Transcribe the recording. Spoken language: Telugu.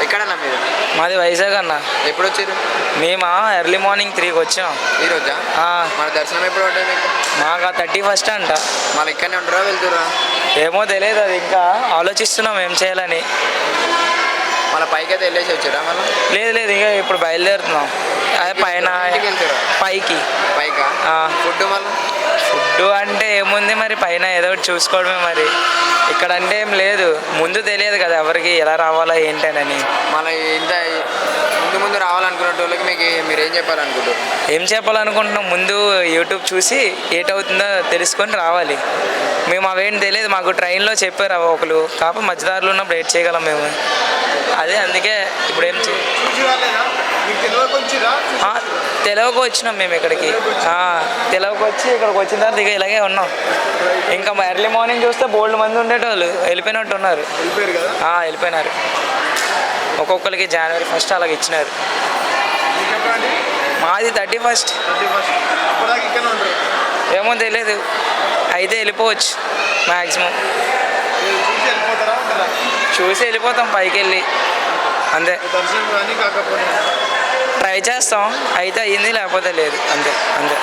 ఎక్కడన్నా మీరు? మాది వైజాగ్ అన్న. ఎప్పుడు వచ్చారు? మేమా ఎర్లీ మార్నింగ్ 3కి వచ్చాం. ఈరోజా? మన దర్శనం ఎప్పుడు పడ్డాయి మీకు? మాకు 31st అంట. మళ్ళీ ఇక్కడనే ఉంటారా వెళ్తురా? ఏమో తెలియదు, అది ఇంకా ఆలోచిస్తున్నాం ఏం చేయాలని. మళ్ళీ పైకి అయితే వెళ్ళేసి వచ్చారా మళ్ళీ? లేదు లేదు, ఇంకా ఇప్పుడు బయలుదేరుతున్నాం. అదే పైన పైకి. పైకా? ఫుడ్ మళ్ళీ ఫుడ్ అంటే ఏముంది మరి, పైన ఏదో ఒకటి చూసుకోవడమే మరి. ఇక్కడ అంటే ఏం లేదు, ముందు తెలియదు కదా ఎవరికి ఎలా రావాలా ఏంటనని. మళ్ళీ ఇంత ముందు రావాలనుకునే వాళ్ళకి మీరు ఏం చెప్పాలనుకుంటారు? ఏం చెప్పాలనుకుంటున్నాం, ముందు యూట్యూబ్ చూసి ఏటవుతుందో తెలుసుకొని రావాలి. మేము అవేం తెలియదు, మాకు ట్రైన్లో చెప్పారు అవి ఒకరు, కాకపోతే మధ్యదారులు ఉన్నప్పుడు ఏడ్ చేయగలం మేము. అదే అందుకే ఇప్పుడు ఏం తెలియక వచ్చినాం మేము ఇక్కడికి. తెలియక వచ్చి ఇక్కడికి వచ్చిన తర్వాత ఇక ఇలాగే ఉన్నాం. ఇంకా ఎర్లీ మార్నింగ్ చూస్తే బోల్డ్ మంది ఉండేటోళ్ళు వెళ్ళిపోయినట్టు ఉన్నారు. వెళ్ళిపోయినారు. ఒక్కొక్కరికి January 1st అలాగ ఇచ్చినారు. మాది 31st. ఏమో తెలియదు, అయితే వెళ్ళిపోవచ్చు మ్యాక్సిమం. చూసి వెళ్ళిపోతాం పైకి వెళ్ళి, అంతే. ట్రై చేస్తాం, అయితే అయ్యింది లేకపోతే లేదు, అంతే అంతే.